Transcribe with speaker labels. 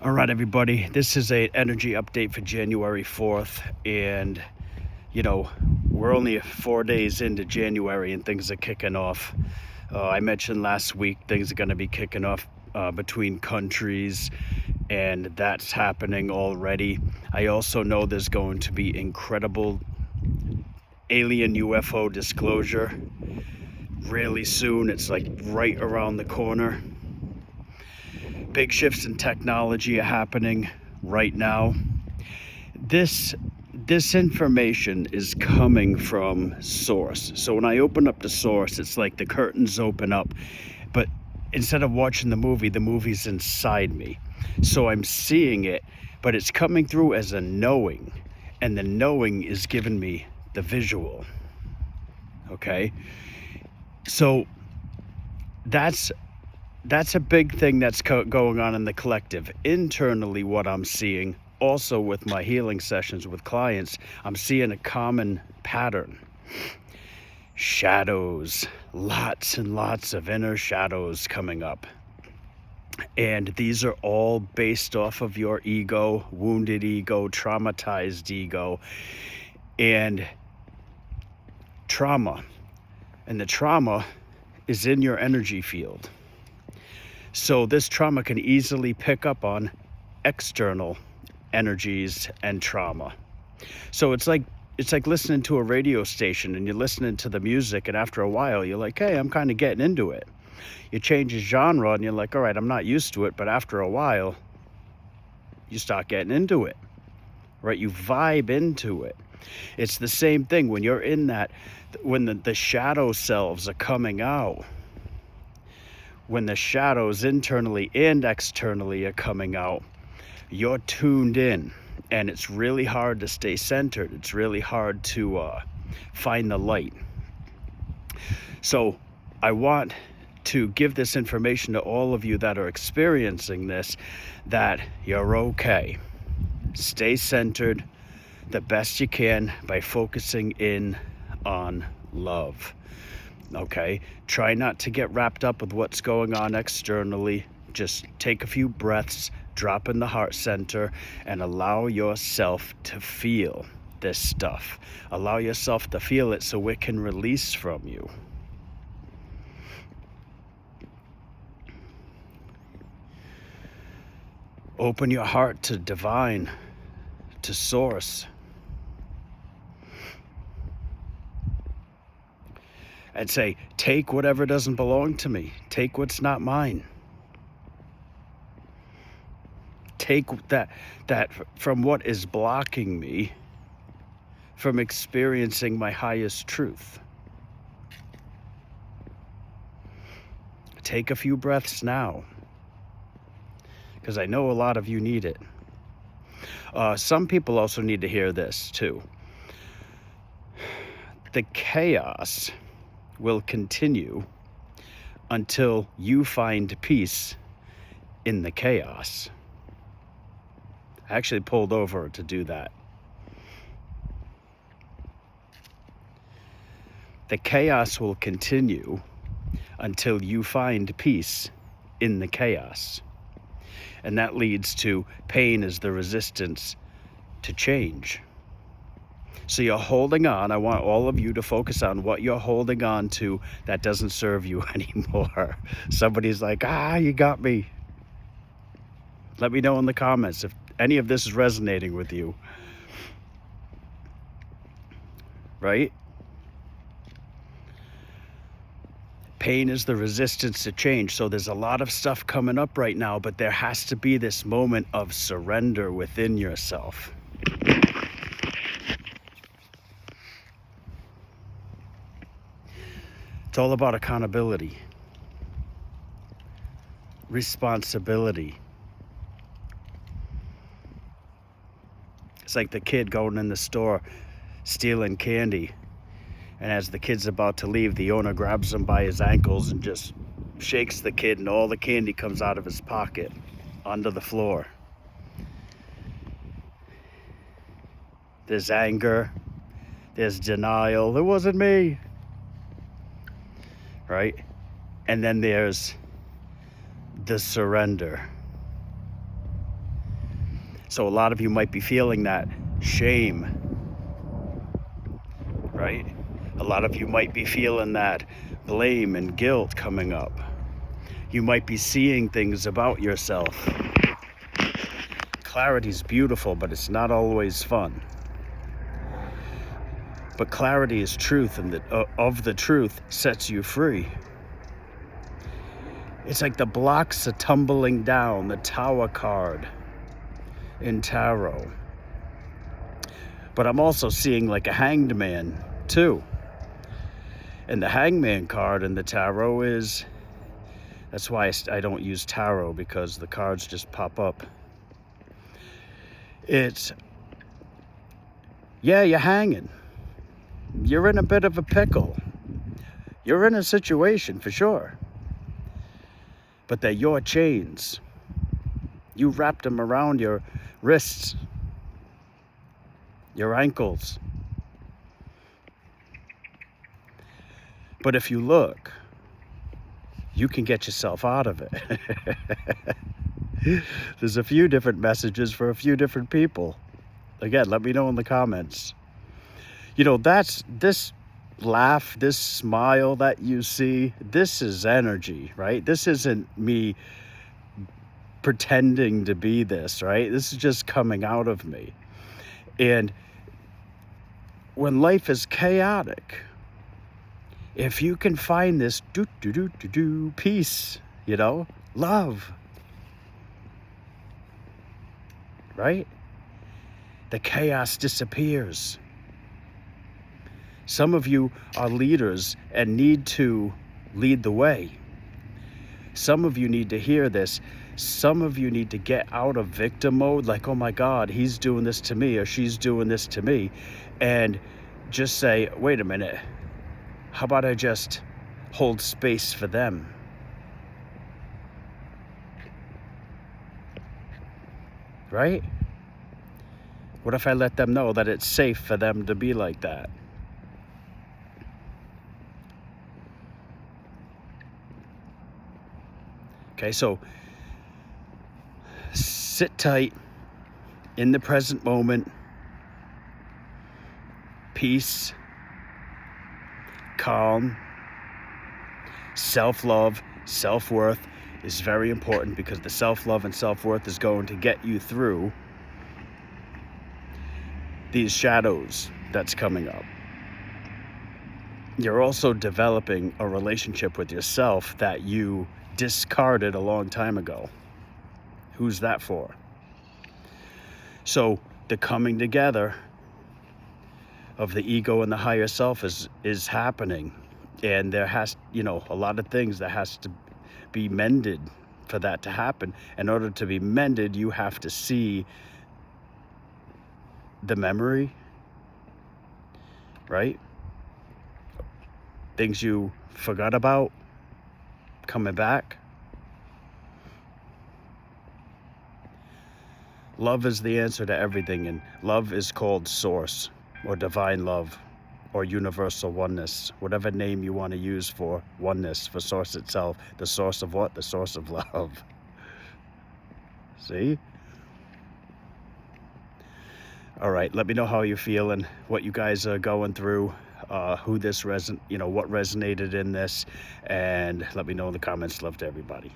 Speaker 1: All right, everybody, this is a energy update for January 4th, and we're only 4 days into January and things are kicking off. I mentioned last week things are going to be kicking off between countries, and that's happening already. I also know there's going to be incredible alien UFO disclosure really soon. It's like right around the corner. Big shifts in technology are happening right now. This information is coming from source. So when I open up the source, it's like the curtains open up, but instead of watching the movie's inside me. So I'm seeing it, but it's coming through as a knowing, and the knowing is giving me the visual. Okay? So that's a big thing that's going on in the collective. Internally, what I'm seeing, also with my healing sessions with clients, I'm seeing a common pattern. Shadows, lots and lots of inner shadows coming up. And these are all based off of your ego, wounded ego, traumatized ego, and trauma. And the trauma is in your energy field. So this trauma can easily pick up on external energies and trauma. So it's like listening to a radio station, and you're listening to the music, and after a while you're like, hey, I'm kind of getting into it. You change the genre and you're like, all right, I'm not used to it, but after a while you start getting into it, right? You vibe into it. It's the same thing when you're in that, when the shadow selves are coming out. When the shadows internally and externally are coming out, you're tuned in, and it's really hard to stay centered. It's really hard to find the light. So I want to give this information to all of you that are experiencing this, that you're okay. Stay centered the best you can by focusing in on love. Okay, try not to get wrapped up with what's going on externally. Just take a few breaths, drop in the heart center, and allow yourself to feel this stuff. Allow yourself to feel it so it can release from you. Open your heart to divine, to source. And say, take whatever doesn't belong to me. Take what's not mine. Take that from what is blocking me from experiencing my highest truth. Take a few breaths now, because I know a lot of you need it. Some people also need to hear this too. The chaos will continue until you find peace in the chaos. I actually pulled over to do that. The chaos will continue until you find peace in the chaos. And that leads to pain as the resistance to change. So you're holding on. I want all of you to focus on what you're holding on to that doesn't serve you anymore. Somebody's like, you got me. Let me know in the comments if any of this is resonating with you. Right? Pain is the resistance to change. So there's a lot of stuff coming up right now, but there has to be this moment of surrender within yourself. It's all about accountability, responsibility. It's like the kid going in the store stealing candy, and as the kid's about to leave, the owner grabs him by his ankles and just shakes the kid, and all the candy comes out of his pocket onto the floor. There's anger, there's denial. It wasn't me. Right? And then there's the surrender. So a lot of you might be feeling that shame, right? A lot of you might be feeling that blame and guilt coming up. You might be seeing things about yourself. Clarity is beautiful, but it's not always fun. But clarity is truth, and of the truth sets you free. It's like the blocks are tumbling down, the Tower card in tarot. But I'm also seeing like a hanged man too. And the hangman card in the tarot is, that's why I don't use tarot, because the cards just pop up. It's, yeah, you're hanging. You're in a bit of a pickle. You're in a situation for sure. But they're your chains. You wrapped them around your wrists, your ankles. But if you look, you can get yourself out of it. There's a few different messages for a few different people. Again, let me know in the comments. You know, this laugh, this smile that you see, this is energy, right? This isn't me pretending to be this, right? This is just coming out of me. And when life is chaotic, if you can find this peace, you know, love, right? The chaos disappears. Some of you are leaders and need to lead the way. Some of you need to hear this. Some of you need to get out of victim mode, like, oh my God, he's doing this to me or she's doing this to me. And just say, wait a minute, how about I just hold space for them? Right? What if I let them know that it's safe for them to be like that? Okay, so sit tight in the present moment. Peace, calm, self-love, self-worth is very important, because the self-love and self-worth is going to get you through these shadows that's coming up. You're also developing a relationship with yourself that you discarded a long time ago. Who's that for? So the coming together of the ego and the higher self is happening, and there has, you know, a lot of things that has to be mended for that to happen. In order to be mended, you have to see the memory, right? Things you forgot about coming back. Love is the answer to everything, and love is called source, or divine love, or universal oneness, whatever name you want to use for oneness, for source itself. The source of what? The source of love. See? All right, let me know how you're feeling, what you guys are going through, who this what resonated in this, and let me know in the comments. Love to everybody.